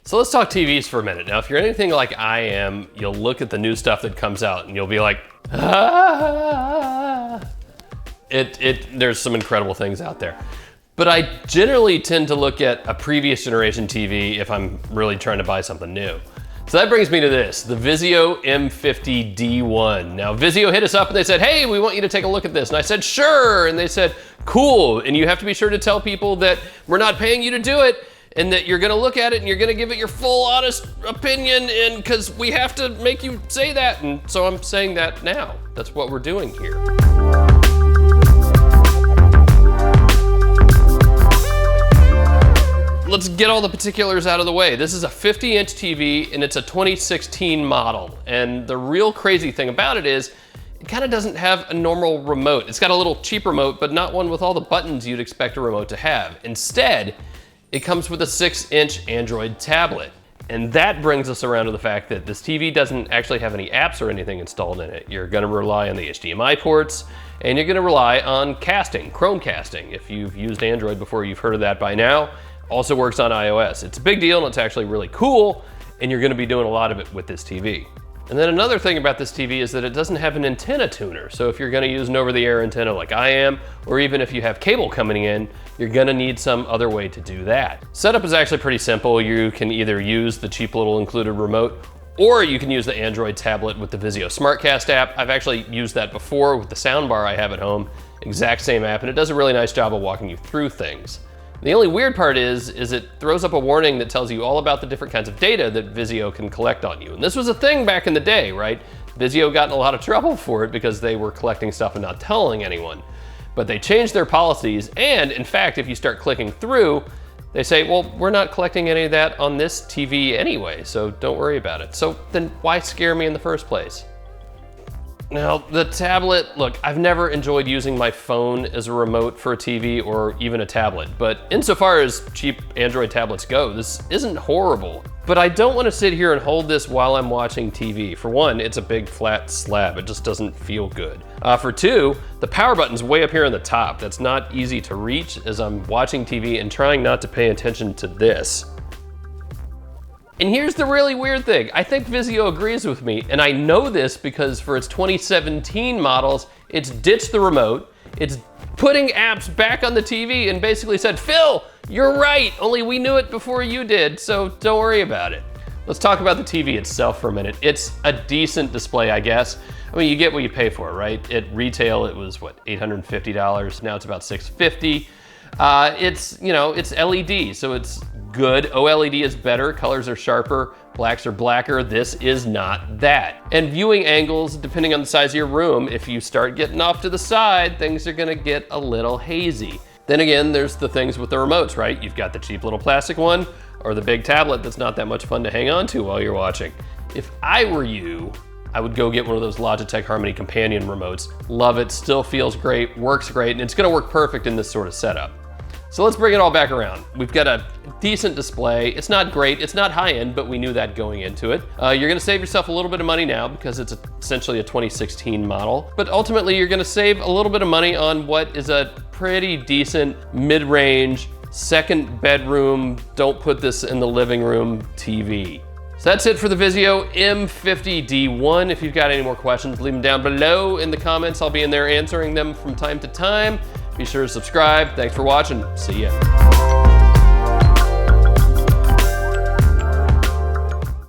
So let's talk TVs for a minute. Now, if you're anything like I am, you'll look at the new stuff that comes out and you'll be like, ah. There's some incredible things out there. But I generally tend to look at a previous generation TV if I'm really trying to buy something new. So that brings me to this, the Vizio M50-D1. Now, Vizio hit us up and they said, hey, we want you to take a look at this. And I said, sure. And they said, cool. And you have to be sure to tell people that we're not paying you to do it and that you're gonna look at it and you're gonna give it your full honest opinion, and because we have to make you say that. And so I'm saying that now. That's what we're doing here. Let's get all the particulars out of the way. This is a 50-inch TV and it's a 2016 model. And the real crazy thing about it is it kind of doesn't have a normal remote. It's got a little cheap remote, but not one with all the buttons you'd expect a remote to have. Instead, it comes with a 6-inch Android tablet. And that brings us around to the fact that this TV doesn't actually have any apps or anything installed in it. You're gonna rely on the HDMI ports, and you're gonna rely on casting, Chromecasting. If you've used Android before, you've heard of that by now. Also works on iOS. It's a big deal and it's actually really cool, and you're gonna be doing a lot of it with this TV. And then another thing about this TV is that it doesn't have an antenna tuner. So if you're gonna use an over-the-air antenna like I am, or even if you have cable coming in, you're gonna need some other way to do that. Setup is actually pretty simple. You can either use the cheap little included remote, or you can use the Android tablet with the Vizio SmartCast app. I've actually used that before with the soundbar I have at home. Exact same app, and it does a really nice job of walking you through things. The only weird part is it throws up a warning that tells you all about the different kinds of data that Vizio can collect on you. And this was a thing back in the day, right? Vizio got in a lot of trouble for it because they were collecting stuff and not telling anyone. But they changed their policies, and in fact, if you start clicking through, they say, well, we're not collecting any of that on this TV anyway, so don't worry about it. So then why scare me in the first place? Now, the tablet, look, I've never enjoyed using my phone as a remote for a TV or even a tablet, but insofar as cheap Android tablets go, this isn't horrible. But I don't want to sit here and hold this while I'm watching TV. For one, it's a big flat slab. It just doesn't feel good. For two, the power button's way up here on the top. That's not easy to reach as I'm watching TV and trying not to pay attention to this. And here's the really weird thing. I think Vizio agrees with me, and I know this because for its 2017 models, it's ditched the remote, it's putting apps back on the TV and basically said, Phil, you're right, only we knew it before you did, so don't worry about it. Let's talk about the TV itself for a minute. It's a decent display, I guess. I mean, you get what you pay for, right? At retail, it was what, $850? Now it's about $650. It's LED, so it's good. OLED is better, colors are sharper, blacks are blacker. This is not that. And viewing angles, depending on the size of your room, if you start getting off to the side, things are gonna get a little hazy. Then again, there's the things with the remotes, right? You've got the cheap little plastic one, or the big tablet that's not that much fun to hang on to while you're watching. If I were you, I would go get one of those Logitech Harmony Companion remotes. Love it, still feels great, works great, and it's gonna work perfect in this sort of setup. So let's bring it all back around. We've got a decent display. It's not great, it's not high-end, but we knew that going into it. You're gonna save yourself a little bit of money now because it's essentially a 2016 model, but ultimately you're gonna save a little bit of money on what is a pretty decent mid-range, second bedroom, don't put this in the living room TV. So that's it for the Vizio M50-D1. If you've got any more questions, leave them down below in the comments. I'll be in there answering them from time to time. Be sure to subscribe. Thanks for watching. See ya.